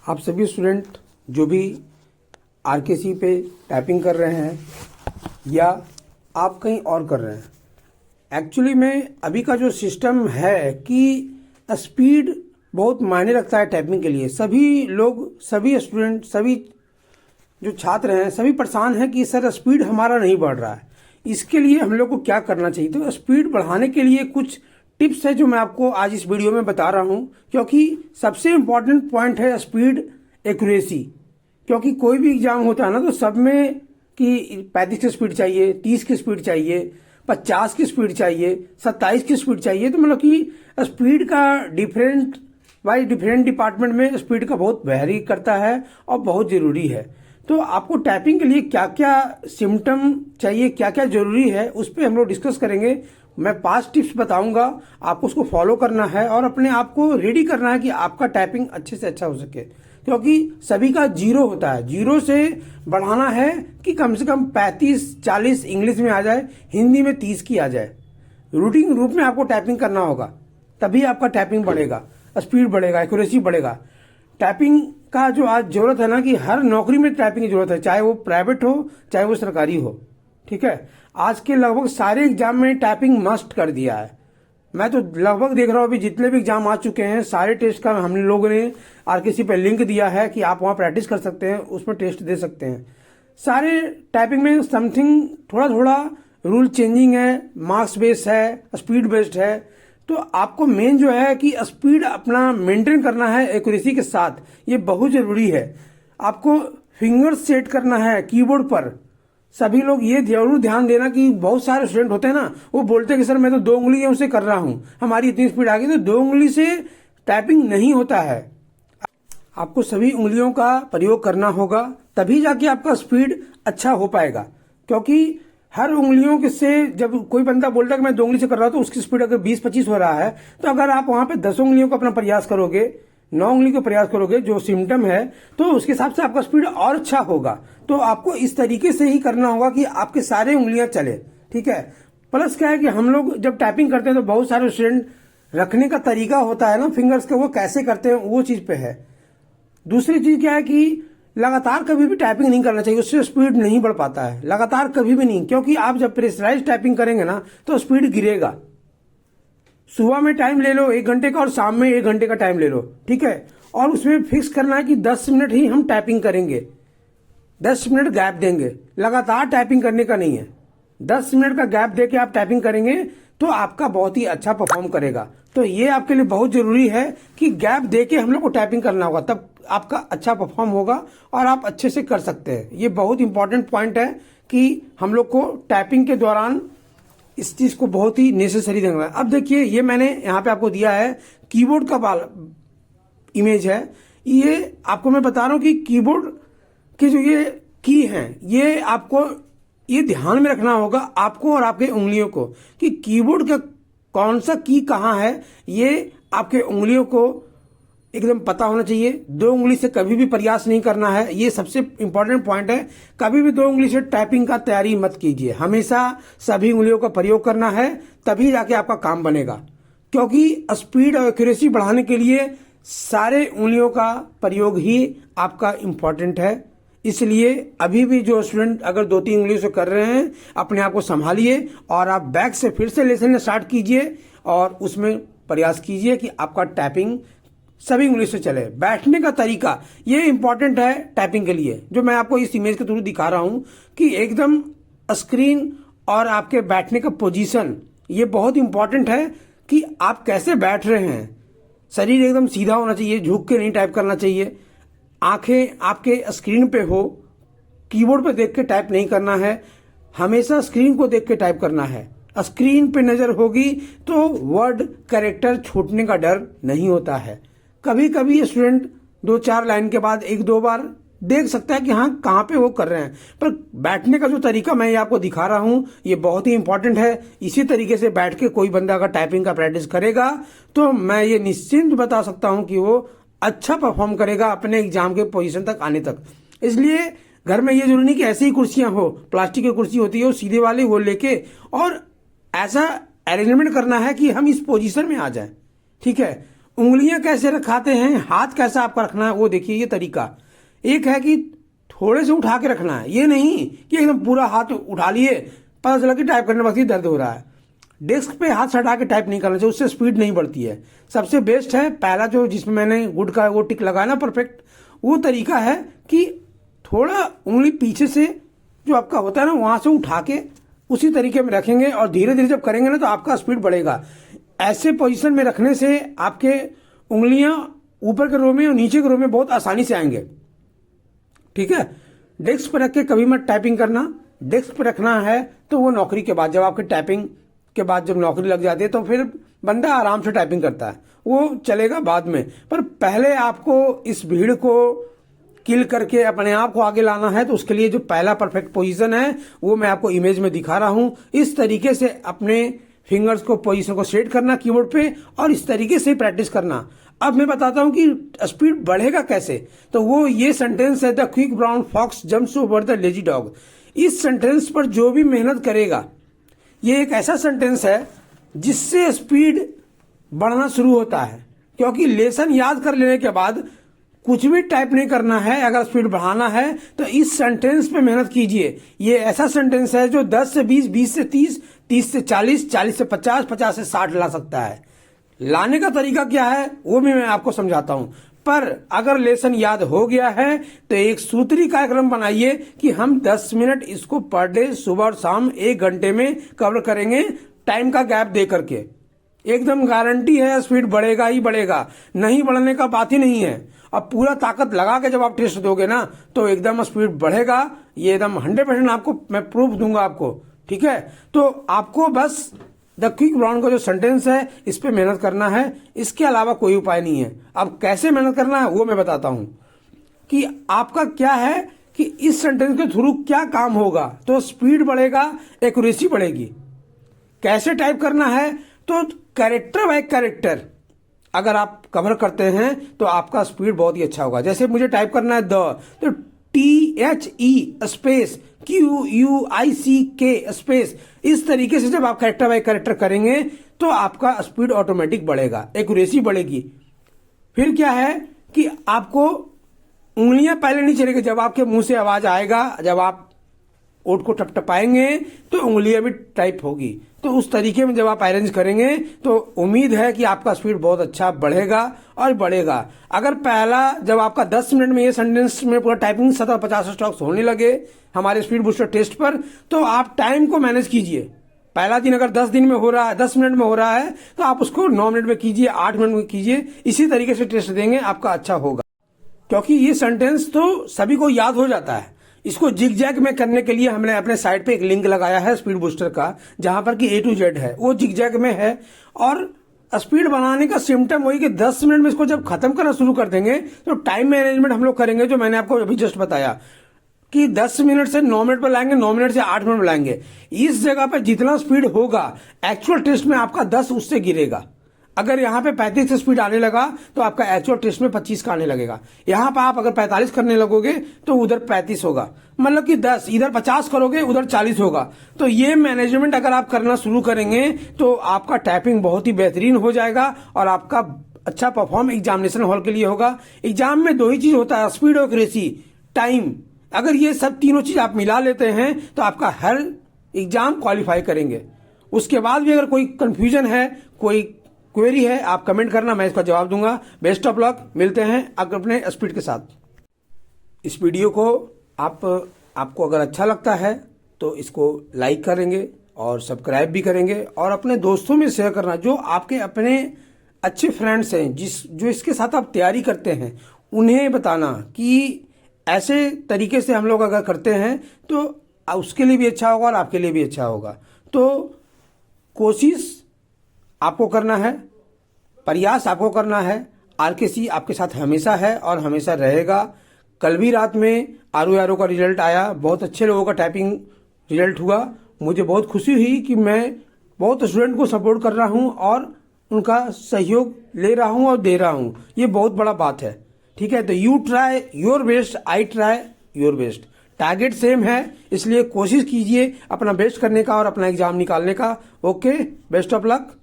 आप सभी स्टूडेंट जो भी आरकेसी पे टाइपिंग कर रहे हैं या आप कहीं और कर रहे हैं, एक्चुअली में अभी का जो सिस्टम है कि स्पीड बहुत मायने रखता है टाइपिंग के लिए। सभी लोग, सभी स्टूडेंट, सभी जो छात्र हैं, सभी परेशान हैं कि सर स्पीड हमारा नहीं बढ़ रहा है। इसके लिए हम लोग को क्या करना चाहिए? तो स्पीड बढ़ाने के लिए कुछ टिप्स है जो मैं आपको आज इस वीडियो में बता रहा हूं, क्योंकि सबसे इम्पोर्टेंट पॉइंट है स्पीड एक्यूरेसी। क्योंकि कोई भी एग्जाम होता है ना, तो सब में कि 35 की स्पीड चाहिए, 30 की स्पीड चाहिए, 50 की स्पीड चाहिए, 27 की स्पीड चाहिए। तो मतलब कि स्पीड का डिफरेंट डिपार्टमेंट में स्पीड का बहुत वेरी करता है और बहुत जरूरी है। तो आपको टाइपिंग के लिए क्या क्या सिम्टम चाहिए, क्या क्या जरूरी है, उस पर हम लोग डिस्कस करेंगे। मैं 5 टिप्स बताऊंगा, आपको उसको फॉलो करना है और अपने आप को रेडी करना है कि आपका टाइपिंग अच्छे से अच्छा हो सके। क्योंकि सभी का जीरो होता है, जीरो से बढ़ाना है कि कम से कम 35-40 इंग्लिश में आ जाए, हिंदी में 30 की आ जाए। रूटीन रूप में आपको टाइपिंग करना होगा, तभी आपका टाइपिंग बढ़ेगा, स्पीड बढ़ेगा, एक्यूरेसी बढ़ेगा। टाइपिंग का जो आज जरूरत है ना, कि हर नौकरी में टाइपिंग की जरूरत है, चाहे वो प्राइवेट हो चाहे वो सरकारी हो। ठीक है, आज के लगभग सारे एग्जाम में टाइपिंग मस्ट कर दिया है। मैं तो लगभग देख रहा हूं अभी जितने भी एग्जाम आ चुके हैं, सारे टेस्ट का हम लोगों ने आरकेसी पे लिंक दिया है कि आप वहां प्रैक्टिस कर सकते हैं, उसमें टेस्ट दे सकते हैं। सारे टाइपिंग में समथिंग थोड़ा थोड़ा रूल चेंजिंग है, मार्क्स बेस्ड है, स्पीड बेस्ड है। तो आपको मेन जो है कि स्पीड अपना मेंटेन करना है एक्यूरेसी के साथ, ये बहुत जरूरी है। आपको फिंगर सेट करना है कीबोर्ड पर। सभी लोग ये जरूर ध्यान देना कि बहुत सारे स्टूडेंट होते हैं ना, वो बोलते हैं कि सर मैं तो 2 उंगलियों से कर रहा हूं, हमारी इतनी स्पीड आ गई। तो 2 उंगली से टाइपिंग नहीं होता है, आपको सभी उंगलियों का प्रयोग करना होगा, तभी जाके आपका स्पीड अच्छा हो पाएगा। क्योंकि हर उंगलियों के से जब कोई बंदा बोलता है कि मैं 2 उंगली से कर रहा हूं, तो उसकी स्पीड अगर 20-25 हो रहा है, तो अगर आप वहां पे 10 उंगलियों का अपना प्रयास करोगे, 9 उंगली का प्रयास करोगे, जो सिम्टम है, तो उसके हिसाब से आपका स्पीड और अच्छा होगा। तो आपको इस तरीके से ही करना होगा कि आपके सारे उंगलियां चले। ठीक है, प्लस क्या है कि हम लोग जब टाइपिंग करते हैं तो बहुत सारे स्टूडेंट रखने का तरीका होता है ना फिंगर्स का, वो कैसे करते हैं वो चीज पे है। दूसरी चीज क्या है कि लगातार कभी भी टाइपिंग नहीं करना चाहिए, उससे स्पीड नहीं बढ़ पाता है, लगातार कभी भी नहीं। क्योंकि आप जब प्रेशराइज टाइपिंग करेंगे ना, तो स्पीड गिरेगा। सुबह में टाइम ले लो 1 घंटे का और शाम में 1 घंटे का टाइम ले लो। ठीक है, और उसमें फिक्स करना है कि 10 मिनट ही हम टाइपिंग करेंगे, 10 मिनट गैप देंगे। लगातार टाइपिंग करने का नहीं है, 10 मिनट का गैप देके आप टाइपिंग करेंगे तो आपका बहुत ही अच्छा परफॉर्म करेगा। तो ये आपके लिए बहुत जरूरी है कि गैप देके हम लोग को टाइपिंग करना होगा, तब आपका अच्छा परफॉर्म होगा और आप अच्छे से कर सकते हैं। ये बहुत इंपॉर्टेंट पॉइंट है कि हम लोग को टाइपिंग के दौरान इस चीज को बहुत ही नेसेसरी देना है। अब देखिए, ये मैंने यहाँ पे आपको दिया है कीबोर्ड का इमेज है। ये आपको मैं बता रहा हूं कि कीबोर्ड के जो ये की हैं, ये आपको ये ध्यान में रखना होगा, आपको और आपके उंगलियों को, कि कीबोर्ड का कौन सा की कहाँ है, ये आपके उंगलियों को एकदम पता होना चाहिए। 2 उंगली से कभी भी प्रयास नहीं करना है, ये सबसे इंपॉर्टेंट पॉइंट है। कभी भी 2 उंगली से टाइपिंग का तैयारी मत कीजिए, हमेशा सभी उंगलियों का प्रयोग करना है, तभी जाके आपका काम बनेगा। क्योंकि स्पीड और एक्यूरेसी बढ़ाने के लिए सारे उंगलियों का प्रयोग ही आपका इंपॉर्टेंट है। इसलिए अभी भी जो स्टूडेंट अगर 2-3 उंगलियों से कर रहे हैं, अपने आप को संभालिए और आप बैक से फिर से लेसन स्टार्ट कीजिए और उसमें प्रयास कीजिए कि आपका टाइपिंग सभी उंगली से चले। बैठने का तरीका ये इंपॉर्टेंट है टाइपिंग के लिए, जो मैं आपको इस इमेज के थ्रू दिखा रहा हूं कि एकदम स्क्रीन और आपके बैठने का पोजीशन, ये बहुत इंपॉर्टेंट है कि आप कैसे बैठ रहे हैं। शरीर एकदम सीधा होना चाहिए, झुक के नहीं टाइप करना चाहिए। आंखें आपके स्क्रीन पे हो, कीबोर्ड पे देख के टाइप नहीं करना है, हमेशा स्क्रीन को देख के टाइप करना है। स्क्रीन पे नजर होगी तो वर्ड कैरेक्टर छूटने का डर नहीं होता है। कभी कभी स्टूडेंट 2-4 लाइन के बाद 1-2 बार देख सकता है कि हाँ कहाँ पे वो कर रहे हैं, पर बैठने का जो तरीका मैं ये आपको दिखा रहा हूं, ये बहुत ही इंपॉर्टेंट है। इसी तरीके से बैठ के कोई बंदा अगर टाइपिंग का प्रैक्टिस करेगा, तो मैं ये निश्चिंत बता सकता हूं कि वो अच्छा परफॉर्म करेगा अपने एग्जाम के पोजीशन तक आने तक। इसलिए घर में ये जरूरी नहीं कि ऐसी ही कुर्सियां हो, प्लास्टिक की कुर्सी होती है वो सीधे वाली, वो लेके और ऐसा अरेंजमेंट करना है कि हम इस पोजीशन में आ जाए। ठीक है, उंगलियां कैसे रखाते हैं, हाथ कैसा आपका रखना है वो देखिए। ये तरीका एक है कि थोड़े से उठा के रखना है, ये नहीं कि एकदम पूरा हाथ उठा लिए, पता चला कि टाइप करने वक्त ही दर्द हो रहा है। डेस्क पे हाथ सटा के टाइप नहीं करना चाहिए, उससे स्पीड नहीं बढ़ती है। सबसे बेस्ट है पहला जो जिसमें मैंने गुड का वो टिक लगाया ना परफेक्ट, वो तरीका है कि थोड़ा उंगली पीछे से जो आपका होता है ना वहां से उठा के उसी तरीके में रखेंगे और धीरे धीरे जब करेंगे ना तो आपका स्पीड बढ़ेगा। ऐसे पोजीशन में रखने से आपके उंगलियां ऊपर के रो में और नीचे के रो में बहुत आसानी से आएंगे। ठीक है, डेस्क पर रख के कभी मत टाइपिंग करना। डेस्क पर रखना है तो वो नौकरी के बाद, जब आपके टाइपिंग के बाद जब नौकरी लग जाती है तो फिर बंदा आराम से टाइपिंग करता है, वो चलेगा बाद में। पर पहले आपको इस भीड़ को किल करके अपने आप को आगे लाना है, तो उसके लिए जो पहला परफेक्ट पोजीशन है वो मैं आपको इमेज में दिखा रहा हूं। इस तरीके से अपने फिंगर्स को पोजीशन को सेट करना कीबोर्ड पे और इस तरीके से प्रैक्टिस करना। अब मैं बताता हूं कि स्पीड बढ़ेगा कैसे। तो वो ये सेंटेंस है, the quick brown fox jumps over the lazy dog. इस सेंटेंस पर जो भी मेहनत करेगा, ये एक ऐसा सेंटेंस है जिससे स्पीड बढ़ना शुरू होता है। क्योंकि लेसन याद कर लेने के बाद कुछ भी टाइप नहीं करना है, अगर स्पीड बढ़ाना है तो इस सेंटेंस पे मेहनत कीजिए। ये ऐसा सेंटेंस है जो 10 से 20, 20 से 30, 30 से 40, 40 से 50, 50 से 60 ला सकता है। लाने का तरीका क्या है वो भी मैं आपको समझाता हूं। पर अगर लेसन याद हो गया है तो एक सूत्री कार्यक्रम बनाइए कि हम 10 मिनट इसको पर डे सुबह और शाम 1 घंटे में कवर करेंगे, टाइम का गैप दे करके। एकदम गारंटी है स्पीड बढ़ेगा ही बढ़ेगा, नहीं बढ़ने का बात ही नहीं है। अब पूरा ताकत लगा के जब आप टेस्ट दोगे ना तो एकदम स्पीड बढ़ेगा, ये एकदम 100% आपको मैं प्रूफ दूंगा आपको। ठीक है, तो आपको बस द क्विक ब्राउन का जो सेंटेंस है इस पे मेहनत करना है, इसके अलावा कोई उपाय नहीं है। अब कैसे मेहनत करना है वो मैं बताता हूं कि आपका क्या है कि इस सेंटेंस के थ्रू क्या काम होगा। तो स्पीड बढ़ेगा, एक्यूरेसी बढ़ेगी। कैसे टाइप करना है, तो कैरेक्टर बाय कैरेक्टर अगर आप कवर करते हैं तो आपका स्पीड बहुत ही अच्छा होगा। जैसे मुझे टाइप करना है द, तो THE स्पेस QUICK स्पेस, इस तरीके से जब आप कैरेक्टर बाय कैरेक्टर करेंगे तो आपका स्पीड ऑटोमेटिक बढ़ेगा, एक्यूरेसी बढ़ेगी। फिर क्या है कि आपको उंगलियां पहले नहीं चलेगी, जब आपके मुंह से आवाज आएगा, जब आप ओठ को टपटपाएंगे तो उंगलियां भी टाइप होगी। तो उस तरीके में जब आप अरेंज करेंगे तो उम्मीद है कि आपका स्पीड बहुत अच्छा बढ़ेगा और बढ़ेगा। अगर पहला जब आपका 10 मिनट में ये सेंटेंस में पूरा टाइपिंग 50 स्ट्रोक्स होने लगे हमारे स्पीड बूस्टर टेस्ट पर, तो आप टाइम को मैनेज कीजिए। पहला दिन अगर 10 दिन में हो रहा है, 10 मिनट में हो रहा है, तो आप उसको 9 मिनट में कीजिए, 8 मिनट में कीजिए। इसी तरीके से टेस्ट देंगे, आपका अच्छा होगा। क्योंकि ये सेंटेंस तो सभी को याद हो जाता है। इसको जिग जैग में करने के लिए हमने अपने साइट पे एक लिंक लगाया है स्पीड बूस्टर का, जहां पर कि A to Z है, वो जिग जैग में है। और स्पीड बनाने का सिम्टम वही कि 10 मिनट में इसको जब खत्म करना शुरू कर देंगे तो टाइम मैनेजमेंट हम लोग करेंगे, जो मैंने आपको अभी जस्ट बताया कि 10 मिनट से 9 मिनट पर लाएंगे, 9 मिनट से 8 मिनट में लाएंगे। इस जगह पर जितना स्पीड होगा एक्चुअल टेस्ट में आपका 10 उससे गिरेगा। अगर यहाँ पे 35 से स्पीड आने लगा तो आपका एक्चुअल टेस्ट में 25 का आने लगेगा। यहाँ पर आप अगर 45 करने लगोगे तो उधर 35 होगा, मतलब कि 10 इधर 50 करोगे उधर 40 होगा। तो ये मैनेजमेंट अगर आप करना शुरू करेंगे तो आपका टाइपिंग बहुत ही बेहतरीन हो जाएगा और आपका अच्छा परफॉर्म एग्जामिनेशन हॉल के लिए होगा। एग्जाम में 2 ही चीज होता है, स्पीड और एक्यूरेसी, टाइम। अगर ये सब तीनों चीज आप मिला लेते हैं तो आपका हर एग्जाम क्वालिफाई करेंगे। उसके बाद भी अगर कोई कंफ्यूजन है, कोई क्वेरी है, आप कमेंट करना, मैं इसका जवाब दूंगा। बेस्ट ऑफ लक, मिलते हैं अपने स्पीड के साथ। इस वीडियो को आपको अगर अच्छा लगता है तो इसको लाइक करेंगे और सब्सक्राइब भी करेंगे और अपने दोस्तों में शेयर करना, जो आपके अपने अच्छे फ्रेंड्स हैं जो इसके साथ आप तैयारी करते हैं, उन्हें बताना कि ऐसे तरीके से हम लोग अगर करते हैं तो उसके लिए भी अच्छा होगा और आपके लिए भी अच्छा होगा। तो कोशिश आपको करना है, प्रयास आपको करना है। RKC आपके साथ हमेशा है और हमेशा रहेगा। कल भी रात में RO का रिजल्ट आया, बहुत अच्छे लोगों का टाइपिंग रिजल्ट हुआ। मुझे बहुत खुशी हुई कि मैं बहुत स्टूडेंट को सपोर्ट कर रहा हूं और उनका सहयोग ले रहा हूं और दे रहा हूं, ये बहुत बड़ा बात है। ठीक है, तो you try your best, I try your best. Target same है, इसलिए कोशिश कीजिए अपना बेस्ट करने का और अपना एग्जाम निकालने का। Okay, best of luck,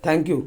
thank you.